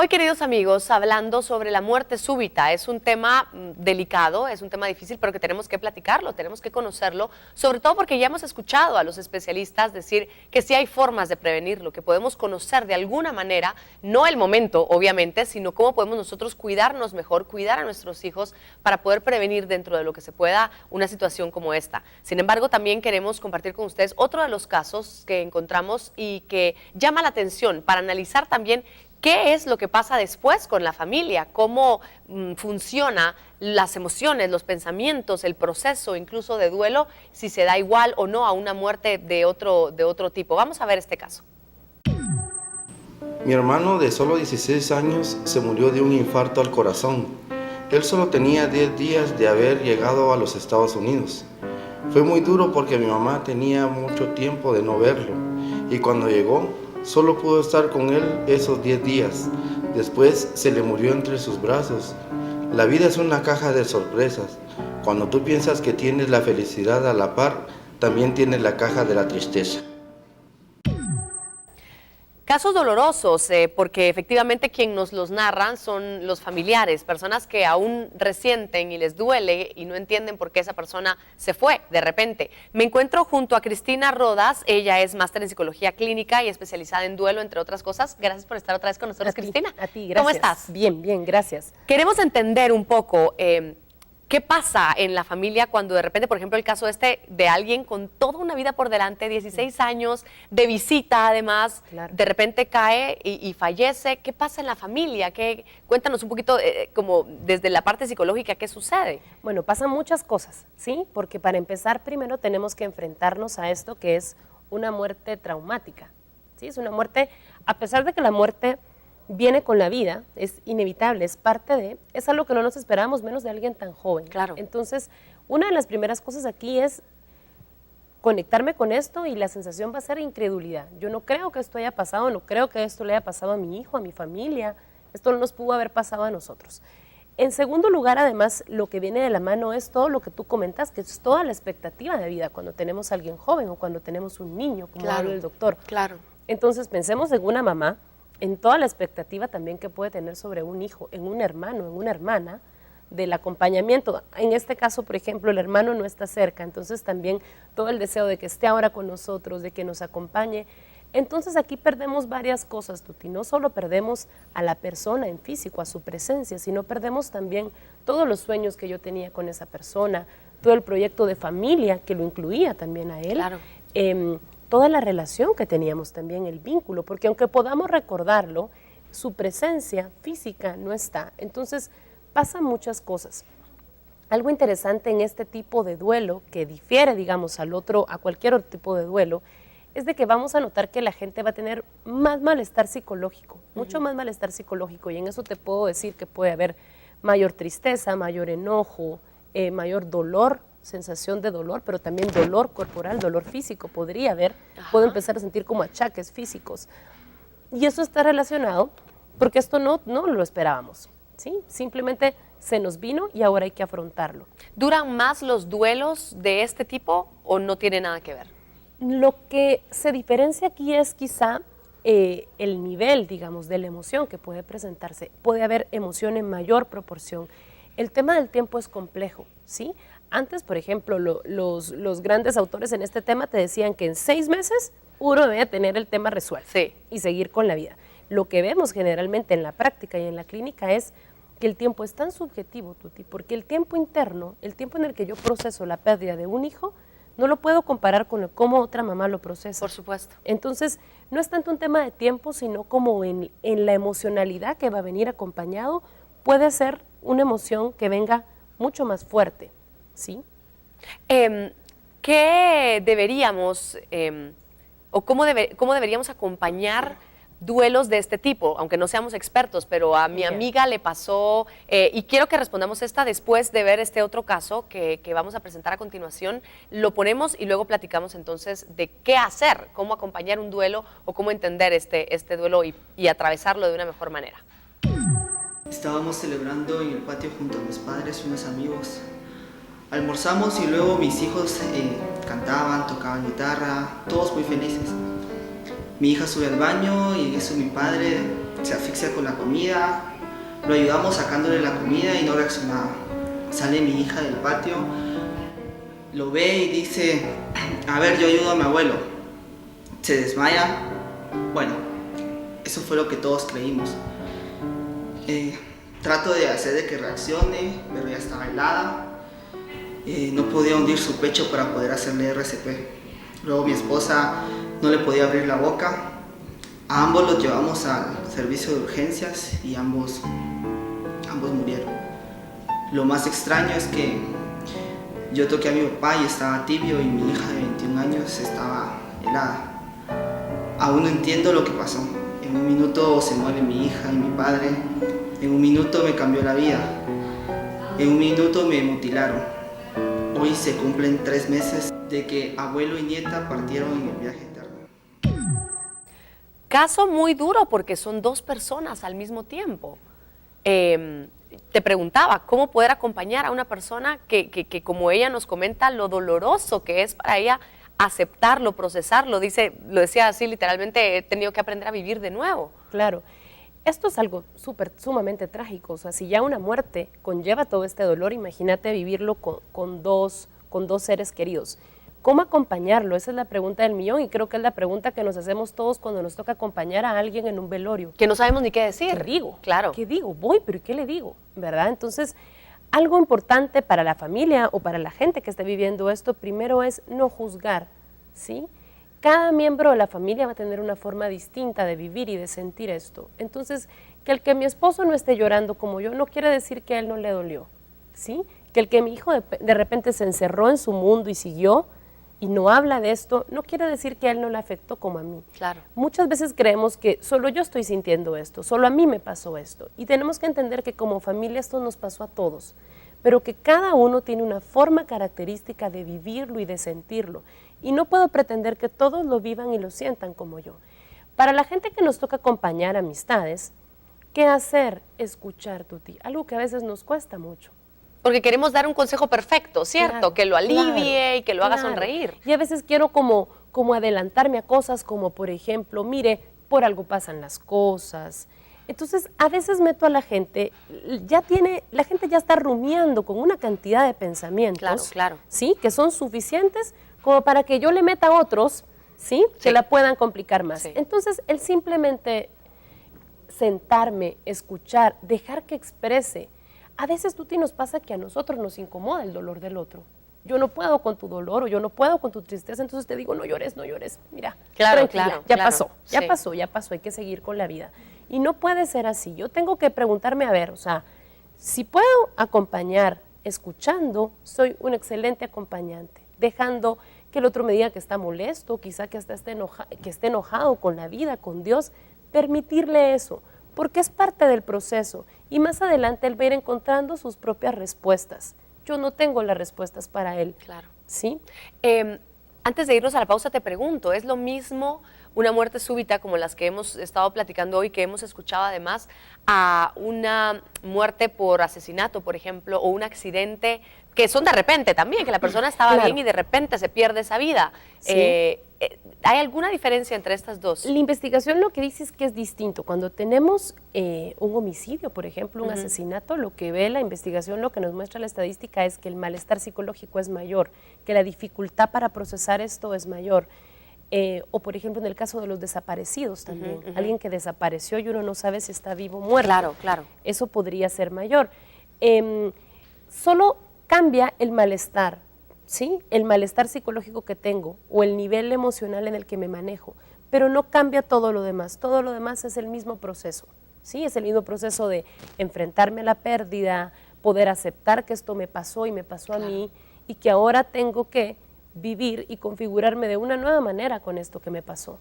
Hoy, queridos amigos, hablando sobre la muerte súbita, es un tema delicado, es un tema difícil, pero que tenemos que platicarlo, tenemos que conocerlo, sobre todo porque ya hemos escuchado a los especialistas decir que sí hay formas de prevenirlo, que podemos conocer de alguna manera, no el momento, obviamente, sino cómo podemos nosotros cuidarnos mejor, cuidar a nuestros hijos para poder prevenir dentro de lo que se pueda una situación como esta. Sin embargo, también queremos compartir con ustedes otro de los casos que encontramos y que llama la atención para analizar también ¿qué es lo que pasa después con la familia? ¿Cómo funciona las emociones, los pensamientos, el proceso incluso de duelo, si se da igual o no a una muerte de otro tipo? Vamos a ver este caso. Mi hermano de solo 16 años se murió de un infarto al corazón. Él solo tenía 10 días de haber llegado a los Estados Unidos. Fue muy duro porque mi mamá tenía mucho tiempo de no verlo y cuando llegó, solo pudo estar con él esos 10 días. Después se le murió entre sus brazos. La vida es una caja de sorpresas. Cuando tú piensas que tienes la felicidad a la par, también tienes la caja de la tristeza. Casos dolorosos, porque efectivamente quien nos los narran son los familiares, personas que aún resienten y les duele y no entienden por qué esa persona se fue de repente. Me encuentro junto a Cristina Rodas, ella es máster en psicología clínica y especializada en duelo, entre otras cosas. Gracias por estar otra vez con nosotros, Cristina. A ti, gracias. ¿Cómo estás? Bien, bien, gracias. Queremos entender un poco ¿qué pasa en la familia cuando de repente, por ejemplo, el caso de alguien con toda una vida por delante, 16 años, de visita además, Claro. de repente cae y fallece? ¿Qué pasa en la familia? Cuéntanos un poquito como desde la parte psicológica, ¿qué sucede? Bueno, pasan muchas cosas, ¿sí? Porque para empezar, primero tenemos que enfrentarnos a esto que es una muerte traumática, ¿sí? Es una muerte, a pesar de que la muerte viene con la vida, es inevitable, es parte de, es algo que no nos esperábamos, menos de alguien tan joven. Claro. Entonces, una de las primeras cosas aquí es conectarme con esto y la sensación va a ser incredulidad. Yo no creo que esto haya pasado, no creo que esto le haya pasado a mi hijo, a mi familia, esto no nos pudo haber pasado a nosotros. En segundo lugar, además, lo que viene de la mano es todo lo que tú comentas, que es toda la expectativa de vida cuando tenemos a alguien joven o cuando tenemos un niño, como habla el doctor. Claro. Entonces, pensemos en una mamá, en toda la expectativa también que puede tener sobre un hijo, en un hermano, en una hermana, del acompañamiento. En este caso, por ejemplo, el hermano no está cerca, entonces también todo el deseo de que esté ahora con nosotros, de que nos acompañe. Entonces aquí perdemos varias cosas, Tuti. No solo perdemos a la persona en físico, a su presencia, sino perdemos también todos los sueños que yo tenía con esa persona, todo el proyecto de familia que lo incluía también a él. Claro. Toda la relación que teníamos también, el vínculo, porque aunque podamos recordarlo, su presencia física no está. Entonces, pasan muchas cosas. Algo interesante en este tipo de duelo, que difiere, digamos, a cualquier otro tipo de duelo, es de que vamos a notar que la gente va a tener más malestar psicológico, mucho más malestar psicológico, y en eso te puedo decir que puede haber mayor tristeza, mayor enojo, mayor dolor, sensación de dolor, pero también dolor corporal, dolor físico podría haber. Puedo empezar a sentir como achaques físicos. Y eso está relacionado porque esto no lo esperábamos, ¿sí? Simplemente se nos vino y ahora hay que afrontarlo. ¿Duran más los duelos de este tipo o no tiene nada que ver? Lo que se diferencia aquí es quizá el nivel, digamos, de la emoción que puede presentarse. Puede haber emoción en mayor proporción. El tema del tiempo es complejo, ¿sí? Antes, por ejemplo, los grandes autores en este tema te decían que en 6 meses uno debía tener el tema resuelto, sí, y seguir con la vida. Lo que vemos generalmente en la práctica y en la clínica es que el tiempo es tan subjetivo, Tuti, porque el tiempo interno, el tiempo en el que yo proceso la pérdida de un hijo, no lo puedo comparar con cómo otra mamá lo procesa. Por supuesto. Entonces, no es tanto un tema de tiempo, sino como en la emocionalidad que va a venir acompañado, puede ser una emoción que venga mucho más fuerte, ¿sí? ¿Qué deberíamos o cómo deberíamos acompañar duelos de este tipo? Aunque no seamos expertos, pero a mi amiga le pasó, y quiero que respondamos esta después de ver este otro caso que vamos a presentar a continuación. Lo ponemos y luego platicamos entonces de qué hacer, cómo acompañar un duelo o cómo entender este duelo y atravesarlo de una mejor manera. Estábamos celebrando en el patio junto a mis padres y unos amigos. Almorzamos y luego mis hijos cantaban, tocaban guitarra, todos muy felices. Mi hija sube al baño y en eso mi padre se asfixia con la comida, lo ayudamos sacándole la comida y no reaccionaba. Sale mi hija del patio, lo ve y dice, a ver, yo ayudo a mi abuelo. Se desmaya. Bueno, eso fue lo que todos creímos. Trato de hacer de que reaccione, pero ya estaba helada. No podía hundir su pecho para poder hacerle RCP. Luego mi esposa no le podía abrir la boca. A ambos los llevamos al servicio de urgencias y ambos murieron. Lo más extraño es que yo toqué a mi papá y estaba tibio y mi hija de 21 años estaba helada. Aún no entiendo lo que pasó. En un minuto se muere mi hija y mi padre. En un minuto me cambió la vida. En un minuto me mutilaron. Hoy se cumplen 3 meses de que abuelo y nieta partieron en el viaje eterno. Caso muy duro porque son 2 personas al mismo tiempo. Te preguntaba, ¿cómo poder acompañar a una persona que como ella nos comenta, lo doloroso que es para ella aceptarlo, procesarlo? Lo decía así literalmente, he tenido que aprender a vivir de nuevo. Claro. Esto es algo sumamente trágico. O sea, si ya una muerte conlleva todo este dolor, imagínate vivirlo con dos seres queridos. ¿Cómo acompañarlo? Esa es la pregunta del millón y creo que es la pregunta que nos hacemos todos cuando nos toca acompañar a alguien en un velorio. Que no sabemos ni qué decir. ¿Qué digo? Claro. ¿Qué digo? Voy, pero ¿qué le digo? ¿Verdad? Entonces, algo importante para la familia o para la gente que esté viviendo esto, primero es no juzgar, ¿sí? Cada miembro de la familia va a tener una forma distinta de vivir y de sentir esto. Entonces, que el que mi esposo no esté llorando como yo no quiere decir que a él no le dolió, ¿sí? Que el que mi hijo de repente se encerró en su mundo y siguió y no habla de esto, no quiere decir que a él no le afectó como a mí. Claro. Muchas veces creemos que solo yo estoy sintiendo esto, solo a mí me pasó esto. Y tenemos que entender que como familia esto nos pasó a todos, pero que cada uno tiene una forma característica de vivirlo y de sentirlo. Y no puedo pretender que todos lo vivan y lo sientan como yo. Para la gente que nos toca acompañar amistades, ¿qué hacer? Escuchar, Tuti, algo que a veces nos cuesta mucho. Porque queremos dar un consejo perfecto, ¿cierto? Claro, que lo alivie claro, y que lo haga claro. sonreír. Y a veces quiero como adelantarme a cosas como, por ejemplo, mire, por algo pasan las cosas. Entonces, a veces meto a la gente, la gente ya está rumiando con una cantidad de pensamientos, Claro, claro. ¿sí? Que son suficientes como para que yo le meta otros, ¿sí? Que Sí. la puedan complicar más. Sí. Entonces, el simplemente sentarme, escuchar, dejar que exprese. A veces, Tuti, nos pasa que a nosotros nos incomoda el dolor del otro. Yo no puedo con tu dolor o yo no puedo con tu tristeza, entonces te digo, no llores, mira, Claro, tranquila, claro, ya claro, pasó, sí. ya pasó, hay que seguir con la vida. Y no puede ser así, yo tengo que preguntarme, a ver, o sea, si puedo acompañar escuchando, soy un excelente acompañante, dejando que el otro me diga que está molesto, quizá que hasta esté enojado con la vida, con Dios, permitirle eso, porque es parte del proceso y más adelante él va a ir encontrando sus propias respuestas. Yo no tengo las respuestas para él. Claro. ¿Sí? Antes de irnos a la pausa te pregunto, ¿es lo mismo una muerte súbita como las que hemos estado platicando hoy, que hemos escuchado además, a una muerte por asesinato, por ejemplo, o un accidente, que son de repente también, que la persona estaba Claro. bien y de repente se pierde esa vida? Sí. ¿Hay alguna diferencia entre estas dos? La investigación lo que dice es que es distinto. Cuando tenemos un homicidio, por ejemplo, un asesinato, lo que ve la investigación, lo que nos muestra la estadística es que el malestar psicológico es mayor, que la dificultad para procesar esto es mayor. O, por ejemplo, en el caso de los desaparecidos también. Alguien que desapareció y uno no sabe si está vivo o muerto. Claro, claro. Eso podría ser mayor. Solo cambia el malestar, ¿sí? El malestar psicológico que tengo o el nivel emocional en el que me manejo, pero no cambia todo lo demás. Todo lo demás es el mismo proceso, ¿sí? Es el mismo proceso de enfrentarme a la pérdida, poder aceptar que esto me pasó y me pasó a mí y que ahora tengo que vivir y configurarme de una nueva manera con esto que me pasó.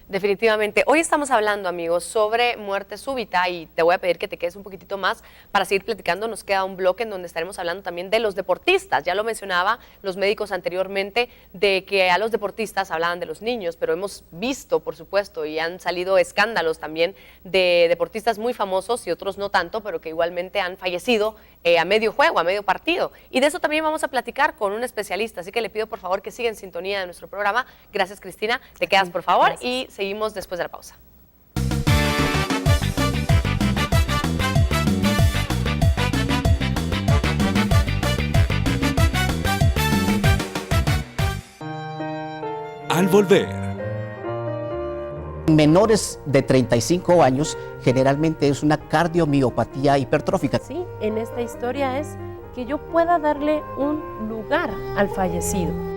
Definitivamente. Hoy estamos hablando, amigos, sobre muerte súbita y te voy a pedir que te quedes un poquitito más para seguir platicando. Nos queda un bloque en donde estaremos hablando también de los deportistas. Ya lo mencionaba los médicos anteriormente, de que a los deportistas hablaban de los niños, pero hemos visto, por supuesto, y han salido escándalos también de deportistas muy famosos y otros no tanto, pero que igualmente han fallecido a medio juego, a medio partido. Y de eso también vamos a platicar con un especialista, así que le pido por favor que siga en sintonía de nuestro programa. Gracias, Cristina. Te quedas, por favor, Gracias. y seguimos después de la pausa. al volver. Menores de 35 años generalmente es una cardiomiopatía hipertrófica. Sí, en esta historia es que yo pueda darle un lugar al fallecido.